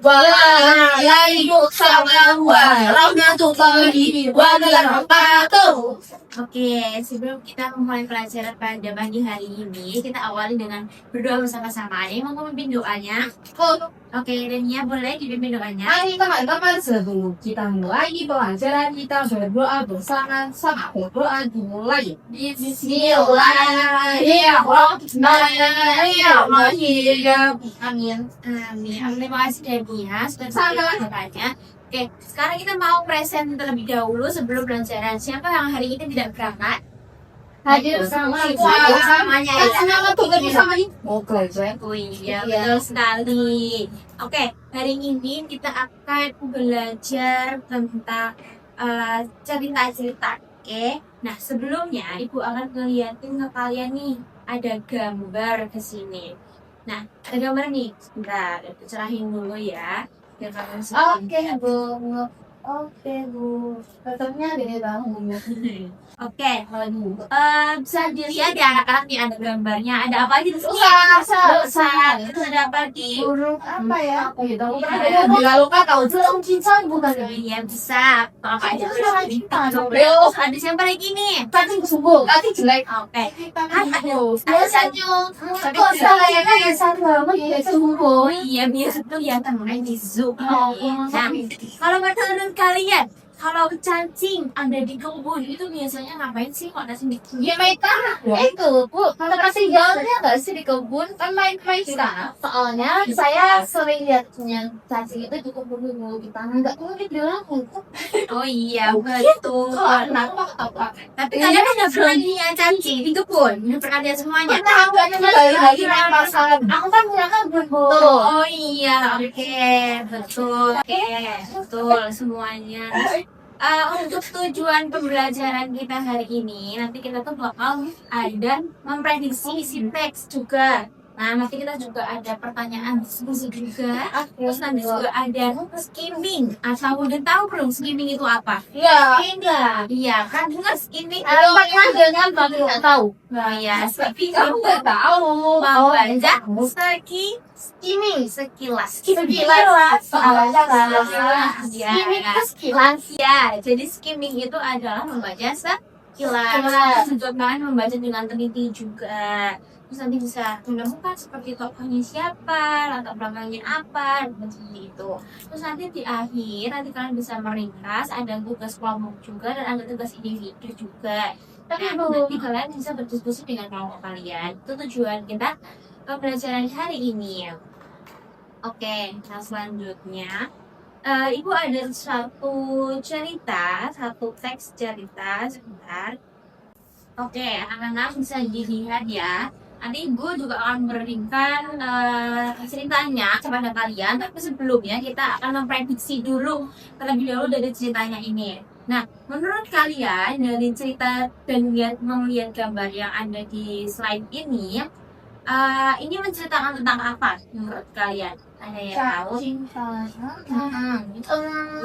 Waalaikumsalam warahmatullahi wabarakatuh. Oke, sebelum kita memulai pelajaran pada pagi hari ini, kita awali dengan berdoa bersama-sama. Ada yang mau memimpin doanya? Oke, Dania boleh dipimpin doanya. Mari teman-teman, sebelum kita mulai pelajaran, kita berdoa bersama-sama. Berdoa dimulai. Bismillahirrahmanirrahim. Amin. Amin. Terima kasih Dania sudah Sama. berdoanya. Oke, sekarang kita mau present terlebih dahulu sebelum pelajaran. Siapa yang hari ini tidak berangkat? Hadir bersama Semuanya ya. Semangat tuh bersama ini. Mau belajar. Oh iya, betul sekali. Oke, hari ini kita akan belajar tentang cerita-cerita. Oke, nah sebelumnya Ibu akan ngeliatin ke kalian nih, ada gambar ke sini. Nah, ada gambar nih. Sebentar, cerahin dulu ya. Biar kalian Oke, Bu. Oke, Bu. Fotonya gede banget. Oke, bisa dilihat ya anak-anak nih, ada gambarnya. Ada apa aja di sini? Usah. Terus ada apa di? Burung apa ya? Oh, ya tahu. Lalu kan tahu burung cincang bukan ya? Iya bisa. Apa aja? Itu sama kita dong. Terus ada siapa lagi nih? Tadi kesumbung. Tadi jelek. Oke. Biasanya kok sayangnya ya sama ya kesumbung. Oh iya, biasa tuh yang temen di Zoom. Nah, kalau menurut kalian, kalau cacing ada di kebun itu biasanya ngapain sih kok nasi di kebun? Ya mereka itu Bu, kalau kasih jalannya nggak sih di kebun kan main-main sana. Soalnya saya sering lihat yang cacing itu di kebun dulu di tanah nggak mungkin di laut. Oh iya, betul. Apa? Tapi kalian udah pernah lihat cacing di kebun? Udah pernah lihat semuanya? Pernah aku hanya lagi main pasangan. Aku kan punya kebun Bu. Oh iya, oke, betul, betul semuanya. Untuk tujuan pembelajaran kita hari ini, nanti kita tuh bakal ada memprediksi isi teks juga. Nah, nanti kita juga ada pertanyaan diskusi juga. Terus nanti juga ada skimming. Atau udah tahu belum skimming itu apa? Iya. Iya, kan dengar skimming. Pernah dengan tapi nggak tahu. Oh iya, skimming Aku nggak tahu. mau baca skimming sekilas. Soalnya kan. Ya, Skimming itu sekilas. ya, jadi skimming itu adalah membaca sekilas. Sekilas. Juga kan membaca dengan teliti juga. Terus nanti bisa menemukan seperti tokohnya siapa, latar belakangnya apa, dan seperti itu. Terus nanti di akhir, nanti kalian bisa meringkas, ada tugas kelompok juga, dan ada tugas individu juga. Tapi Nah, nanti kalian bisa berdiskusi dengan kelompok kalian. Itu tujuan kita pembelajaran hari ini. Oke, nah selanjutnya Ibu ada satu cerita, satu teks cerita sebentar. Oke, anak-anak bisa dilihat ya. Nanti Ibu juga akan meringkas ceritanya kepada kalian. Tapi sebelumnya kita akan memprediksi dulu terlebih dahulu dari ceritanya ini. Nah, menurut kalian dari cerita dan melihat gambar yang ada di slide ini menceritakan tentang apa menurut kalian? Ada yang tahu?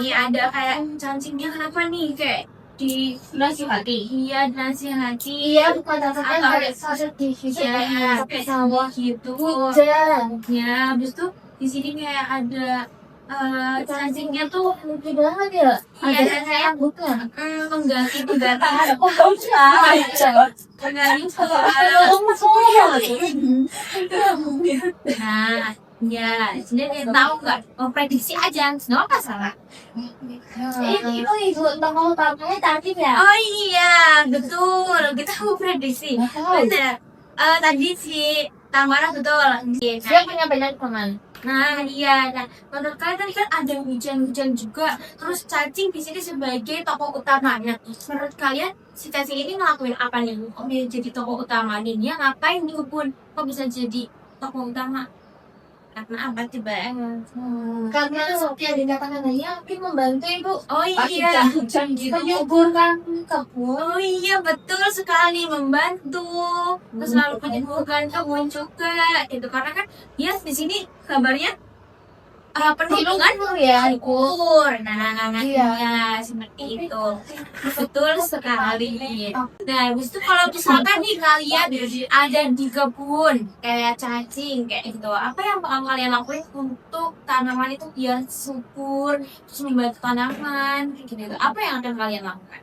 Ini ada kayak cacingnya kenapa nih kayak di Nasihati. iya nasihati Iya, bukan dasarnya kayak sedih ya kayak sawah gitu hujan. ya habis itu di sini kayak ada cacingnya tuh Lucu banget ya. iya Ada dan saya bukan. mengganti negara nah ya jadi tahu nggak prediksi aja nggak apa salah. Ini itu tokoh utamanya tadi ya. Oh iya, betul. Kita mau prediksi. Benar. Tadi si Tamara betul. Dia punya banyak teman. Nah, iya. Nah, menurut kalian tadi kan ada hujan-hujan juga. Terus cacing di sini sebagai tokoh utamanya. Menurut kalian si cacing ini ngelakuin apa nih? Kok dia jadi tokoh utama? Dan dia ngapain di kebun? Kok bisa jadi tokoh utama? Karena apa coba? Karena seperti yang dikatakan dia mungkin membantu Ibu. Oh iya. Hujan gitu menyuburkan kebun. Oh iya betul sekali membantu terus lalu menyembuhkan kebun juga itu karena kan dia di sini kabarnya penuh dengan syukur. Iya, seperti itu. Betul sekali. Nah, habis itu kalau misalkan nih kalian ada di kebun kayak cacing kayak gitu, apa yang bakal kalian lakuin untuk tanaman itu biar subur, terus membantu tanaman kayak gitu? Apa yang akan kalian lakukan?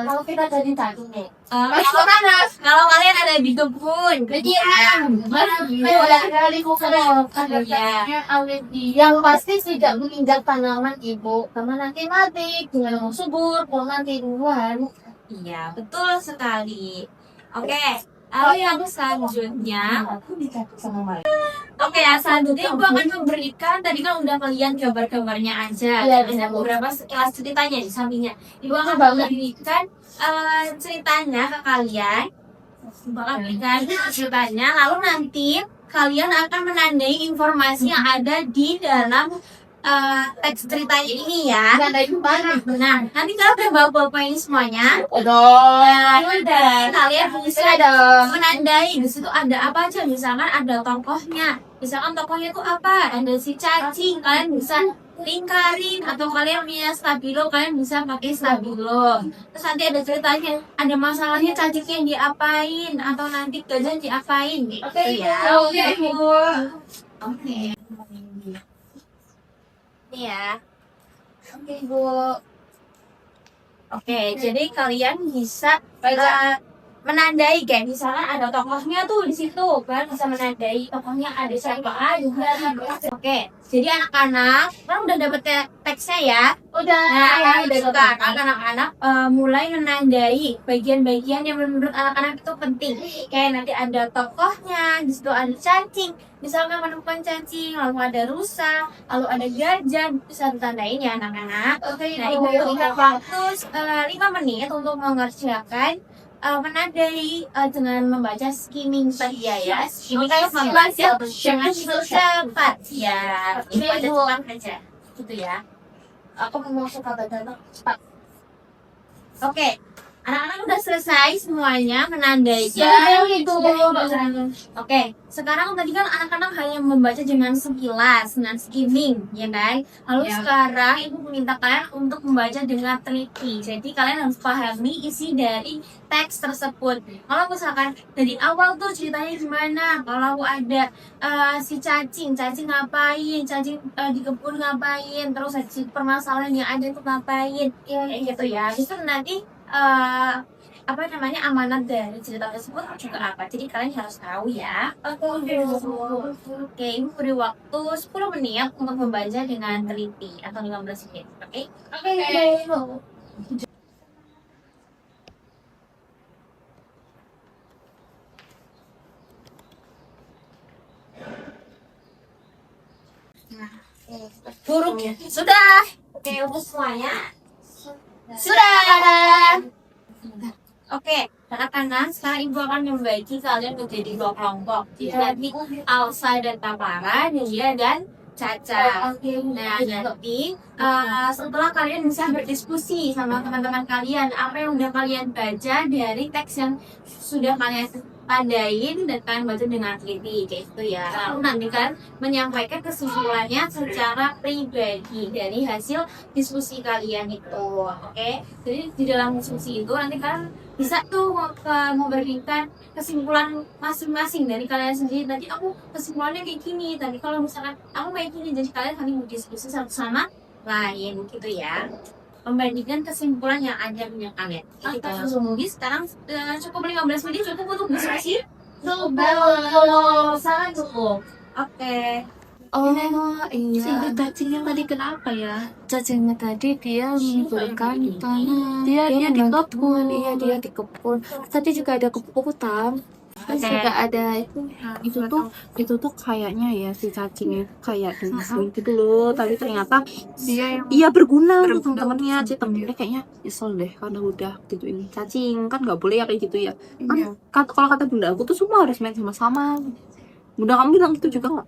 Kalau kita jadi cacing nih, Kalau kalian ada di kebun, yang pasti tidak menginjak tanaman ibu, karena nanti mati dengan subur, kalau nanti duluan. iya betul sekali. Oke, lalu yang selanjutnya, yang selanjutnya ibu akan memberikan, tadi kan udah kalian gambar-gambarnya aja, Iya, ada beberapa sekilas ceritanya di sampingnya. Ibu akan Banget. memberikan ceritanya ke kalian, bakal berikan ceritanya, lalu nanti kalian akan menandai informasi yang ada di dalam teks ceritanya ini ya. Nah, nanti kalau udah bawa-bawa ini semuanya, kalian bisa menandai di situ ada apa aja. Misalkan ada tokohnya, misalkan tokohnya itu apa, ada si cacing, kalian bisa lingkarin, atau kalian punya stabilo, kalian bisa pakai stabilo. Terus nanti ada ceritanya, ada masalahnya cacingnya diapain, atau nanti gajah diapain gitu ya. Oke. Ini ya. Oke, Bu. Oke, jadi kalian bisa menandai kayak misalkan ada tokohnya tuh di situ, kan bisa menandai tokohnya ada siapa aja. Oke, jadi anak-anak kan udah dapet teksnya ya. Udah. Nah, sekarang anak-anak mulai menandai bagian-bagian yang menurut anak-anak itu penting. Kayak nanti ada tokohnya, di situ ada cacing. Misalkan menemukan cacing, lalu ada rusa, lalu ada gajah, bisa ditandain ya anak-anak. Nah, ibu berikan waktu 5 menit untuk mengerjakan menandai dengan membaca skimming saja ya. Skimming kan membaca dengan cepat ya. Ini baca cepat aja, gitu ya. Aku mau suka baca cepat. Oke, anak-anak udah selesai semuanya menandainya. Ya, itu. Oke, sekarang tadi kan anak-anak hanya membaca dengan sekilas, dengan skimming, ya kan? Lalu sekarang ibu meminta kalian untuk membaca dengan teliti. Jadi kalian harus pahami isi dari teks tersebut. Kalau misalkan dari awal tuh ceritanya gimana? Kalau ada si cacing ngapain? Cacing di kebun ngapain? Terus permasalahan yang ada itu ngapain? Kayak gitu ya. Itu nanti amanat dari cerita tersebut juga apa, jadi kalian harus tahu ya. Oke, ibu beri waktu 10 menit untuk membaca dengan teliti atau 15 menit. Oke. Buruk sudah. Oke, untuk semuanya sudah. Oke, anak-anak, sekarang ibu akan membagi kalian menjadi 2 kelompok. Jadi Alsa dan Tamara, Nia dan Caca. Nah, nanti setelah kalian bisa berdiskusi sama teman-teman kalian, apa yang udah kalian baca dari teks yang sudah kalian tandain dan kalian baca dengan teliti kayak gitu ya. Lalu nanti kan menyampaikan kesimpulannya secara pribadi dari hasil diskusi kalian itu. Oke, jadi di dalam diskusi itu nanti kalian bisa tuh memberikan kesimpulan masing-masing dari kalian sendiri. Tadi aku kesimpulannya kayak gini, tadi kalau misalkan aku kayak gini, jadi kalian saling berdiskusi satu sama lain gitu ya, membandingkan kesimpulan yang ada punya kalian. Kita langsung sekarang cukup 15 menit cukup untuk diskusi. Sangat cukup. Oke. Oh iya. Si cacingnya tadi kenapa ya? Cacingnya tadi dia memberikan tanah. Dia di kebun. Iya, dia di kebun. Tadi juga ada kepuputan. Terus juga ada itu tuh kayaknya ya si cacingnya kayak dengan gitu loh, tapi ternyata dia berguna untuk temen-temennya. Temennya kayaknya nyesel deh karena udah gitu ini cacing, kan nggak boleh ya kayak gitu ya kan. Kalau kata bunda aku tuh semua harus main sama-sama. Bunda kamu bilang gitu juga nggak?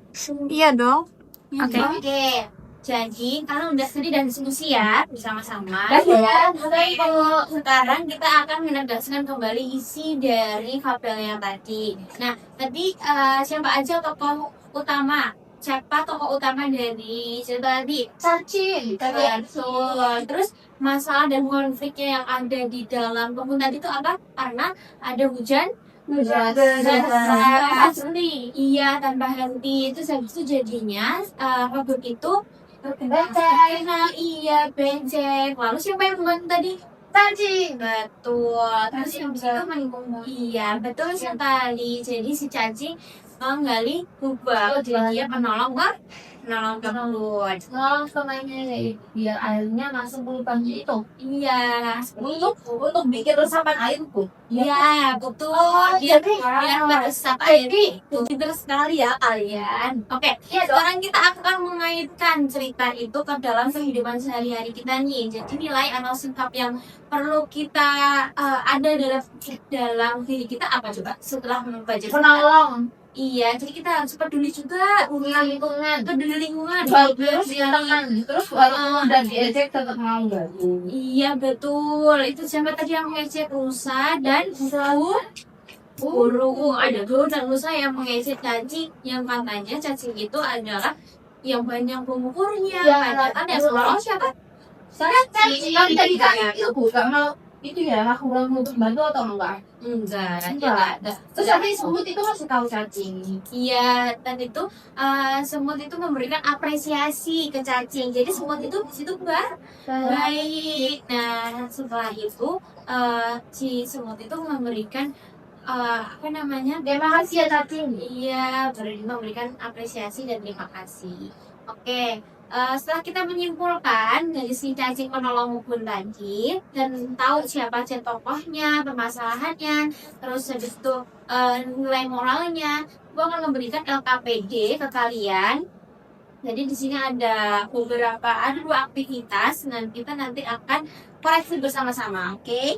iya dong. Oke. Jadi kalian udah studi dan diskusi ya bersama-sama. Sekarang kita akan menegaskan kembali isi dari fabel yang tadi. Nah, tadi siapa aja tokoh utama siapa tokoh utama dari cerita tadi? Cacing. Betul. Terus masalah dan konfliknya yang ada di dalam kebun tadi itu apa? Karena ada hujan deras. Iya, tanpa henti. Terus habis itu jadinya kebun itu Becek. iya becek. Lalu siapa yang membantu tadi? Cacing. Betul. Terus yang bisa iya betul sekali. Jadi si cacing menggali lubang. Jadi dia penolong kebun. Nolong pemainnya biar airnya masuk ke lubang itu. Iya. Untuk bikin resapan air bu. Iya betul. Jadi Biar meresap air. Pinter sekali ya kalian. Oke. Iya dong. Sekarang kita akan mengaitkan cerita itu ke dalam kehidupan sehari-hari kita nih. Jadi nilai atau sikap yang perlu kita ada dalam diri kita apa coba setelah membaca cerita? Penolong. Iya, jadi kita harus peduli juga Lingkungan. peduli lingkungan. Bagus teman. Terus walaupun udah diejek tetap mau bantu. Iya betul. Itu siapa tadi yang mengejek Rusa dan Guru. Ada Guru dan Rusa yang mengejek cacing yang katanya cacing itu adalah yang banyak pengukurnya. Ya, Padahal yang seorang siapa? Cacing. Yang tadi kan itu bu, karena itu ya aku bilang untuk bantu atau enggak? Enggak ada. Terus tapi semut itu harus tahu cacing. Iya, dan itu semut itu memberikan apresiasi ke cacing. Jadi semut itu di situ baik. Nah, setelah itu si semut itu memberikan apa namanya? Terima kasih ya cacing. Iya, memberikan apresiasi dan terima kasih. Oke, setelah kita menyimpulkan dari si cacing penolong kebun tadi dan tahu siapa aja tokohnya, permasalahannya, terus habis itu nilai moralnya, gue akan memberikan LKPD ke kalian. Jadi di sini ada dua aktivitas dan kita nanti akan koreksi bersama-sama, oke?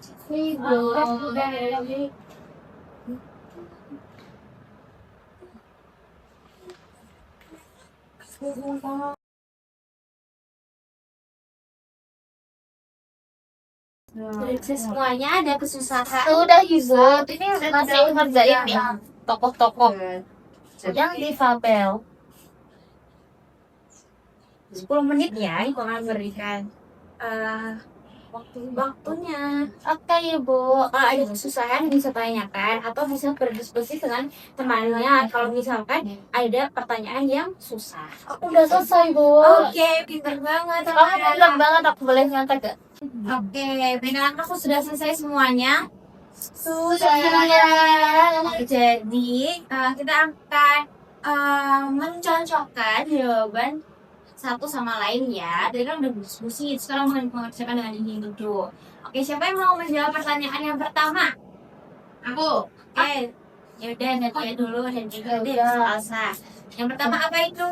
Semuanya ada kesusahan. Udah Yusuf, ini masih ngerjain ya tokoh-tokoh yang difabel. 10 menit ya, Ibu akan berikan waktunya. Oke Ibu. Kalau ada kesusahan bisa tanyakan atau bisa berdiskusi dengan temannya. Kalau misalkan ada pertanyaan yang susah. Aku udah selesai Bu. Oke, pinter banget. Kamu pintar banget, aku boleh nyantai gak? Oke, benar aku sudah selesai semuanya. Sudah. Jadi kita akan mencocokkan jawaban satu sama lain ya. Tadi kan udah berdiskusi, sekarang mengerjakan dengan ini dulu. Oke, siapa yang mau menjawab pertanyaan yang pertama? Aku. Oke, yaudah nanti dulu dan juga deh Salsa. Yang pertama apa itu?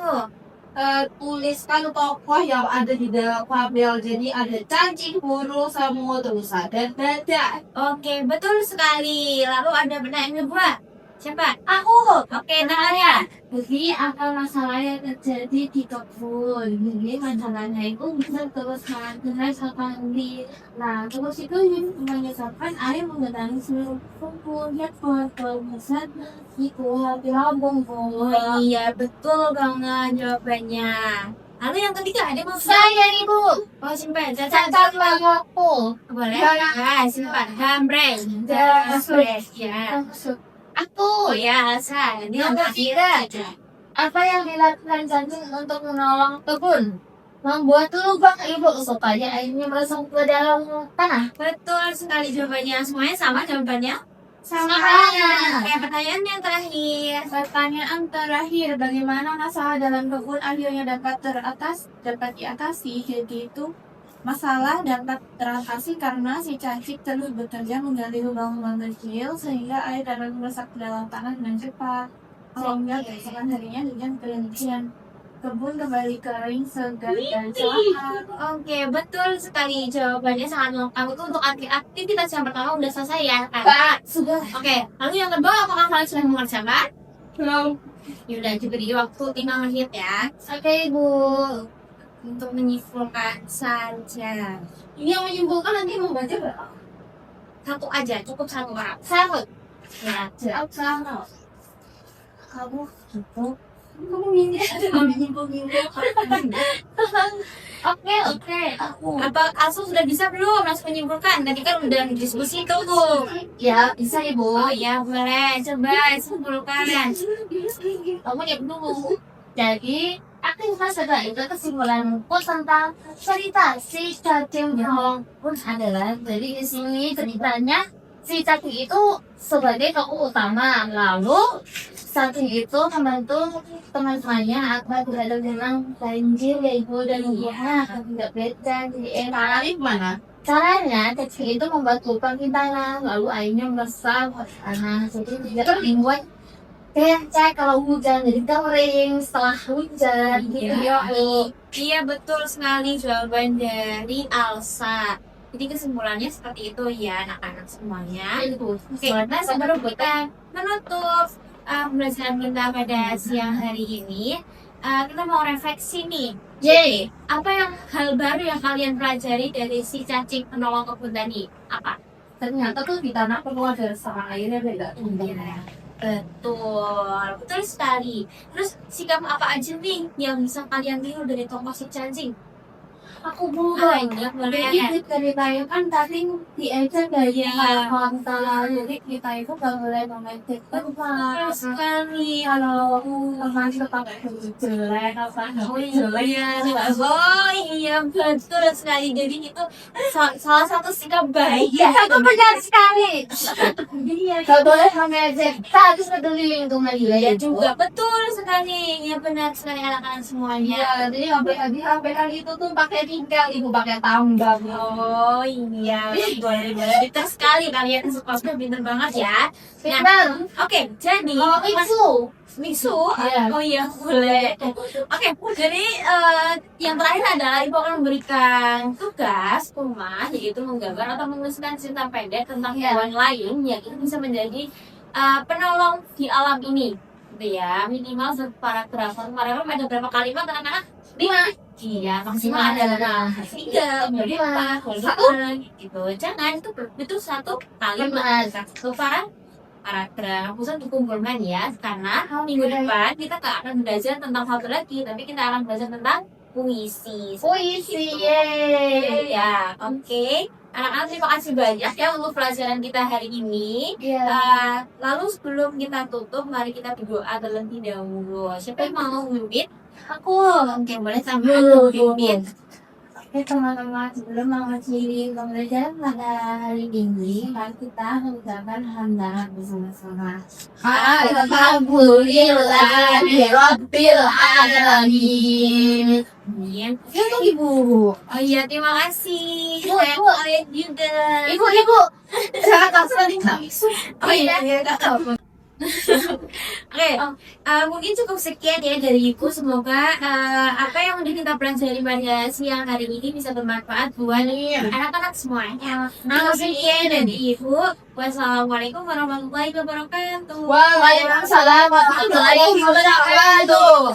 Tuliskan tokoh yang ada di dalam fabel. Jadi ada cacing, burung, semut, rusa, dan badak. Oke, betul sekali. Lalu ada benda yang kedua. Siapa? Aku. Oke, namanya. Jadi apa masalah yang terjadi di kebun? Jadi masalahnya itu bisa terus kali. Nah, terus itu menyebabkan air mengendangi seluruh kebun. Ya, pohon-pohon besar itu habis lambung. Oh iya, betul banget jawabannya. Lalu yang ketiga ada mau Saya Ibu. Oh, simpan. Cacat aku. Boleh? Ya, simpan. Hambreng. Ya. Aku. Oh ya, Elsa. Ini yang terakhir. Apa yang dilakukan cacing untuk menolong kebun? Membuat lubang Ibu supaya airnya masuk ke dalam tanah. Betul sekali jawabannya. Semuanya sama jawabannya? Sama. Oke, pertanyaan yang terakhir. Pertanyaan terakhir, bagaimana masalah dalam kebun akhirnya dapat diatasi? Jadi itu masalah dapat teratasi karena si cacing terus bekerja menggali lubang-lubang kecil sehingga air dapat meresap ke dalam tanah dengan cepat. Sehingga keesokan harinya hujan kemudian kebun kembali kering, segar dan sehat. Oke, betul sekali jawabannya sangat lengkap. Itu untuk aktivitas yang pertama udah selesai ya, Kak? Sudah. Oke, lalu yang kedua apakah kalian sudah mengerjakan? Belum. Yaudah, diberi waktu 5 menit ya Oke Ibu. untuk menyimpulkan saja. Ini yang menyimpulkan nanti mau baca berapa? Satu aja, cukup satu orang. Satu. Ya, Sama. Kamu itu Oke, aku. Apa Asu sudah bisa belum langsung menyimpulkan? Tadi kan udah diskusi tuh. Ya, bisa Ibu. Oh ya boleh, coba simpulkan. Kamu diam dulu. Jadi, aku merasa itu kesimpulanku tentang cerita si cacing bohong pun adalah jadi di sini ceritanya si cacing itu sebagai tokoh utama, lalu cacing itu membantu teman-temannya agar berada dengan banjir ya Ibu dan ibunya agar tidak beda jadi enak. Mana? Caranya cacing itu membuat lubang di tanah, lalu airnya meresap ke tanah, jadi tidak membuat cek kalau hujan jadi kering setelah hujan gitu ya. Iya betul sekali jawaban dari Alsa. Jadi kesimpulannya seperti itu ya anak-anak semuanya. Oke, nah sebelum kita menutup pembelajaran kita pada siang hari ini, kita mau refleksi nih. Jadi, apa yang hal baru yang kalian pelajari dari si cacing penolong kebun tadi? Apa? Ternyata tuh di tanah perlu ada resapan airnya beda. Betul sekali. Terus sikap apa aja nih yang bisa kalian tiru dari tokoh si cacing? Aku mau Banyak boleh ya. jadi ceritanya kan tadi di aja gaya kontra jadi kita itu gak boleh mengecek Betul sekali. kalau teman tetap jelek apa Oh iya betul sekali. Jadi itu salah satu sikap baik. itu benar sekali. Gak boleh mengecek, kita harus peduli lingkungan Ya juga. juga betul sekali. Ya benar sekali anak-anak semuanya. Iya, jadi HP itu tuh pakai tinggal, ibu pakai tambang. Oh iya, boleh. Pintar sekali kalian sekolahnya pintar banget ya. Pintar. Oke, jadi Oh, itu. Mingsu, Iya. oh iya boleh. Oke, jadi yang terakhir adalah ibu akan memberikan tugas rumah, yaitu menggambar atau menuliskan cerita pendek tentang Iya. hewan lain yang itu bisa menjadi penolong di alam ini, gitu ya. Minimal satu paragraf. Paragraf ada berapa kalimat anak-anak? 5. Iya, maksimal adalah 3, jadi 4, 5, gitu. Jangan itu satu kalimat, satu paragraf. Pusat dikumpulkan ya, karena minggu depan kita nggak akan belajar tentang satu lagi, tapi kita akan belajar tentang puisi. Puisi, yeay. Ya, oke. Anak-anak terima kasih banyak ya untuk pelajaran kita hari ini. Iya. Lalu sebelum kita tutup, mari kita berdoa terlebih dahulu. Siapa yang mau memimpin? Aku. Oke, boleh sambil memimpin. Oke teman-teman, sebelum mengakhiri pembelajaran pada hari ini, mari kita mengucapkan hamdalah bersama-sama. Alhamdulillah Rabbil Alamin. Amin. Itu ibu. Oh iya, terima kasih. Ibu, Saya ibu. kalian juga. Ibu. Jangan kasih nanti kami. Oh iya, Oke, mungkin cukup sekian ya dari Ibu. Semoga apa yang udah kita pelajari pada siang hari ini bisa bermanfaat buat anak-anak semuanya. Cukup sekian dari Ibu. Wassalamualaikum warahmatullahi wabarakatuh. Waalaikumsalam warahmatullahi wabarakatuh.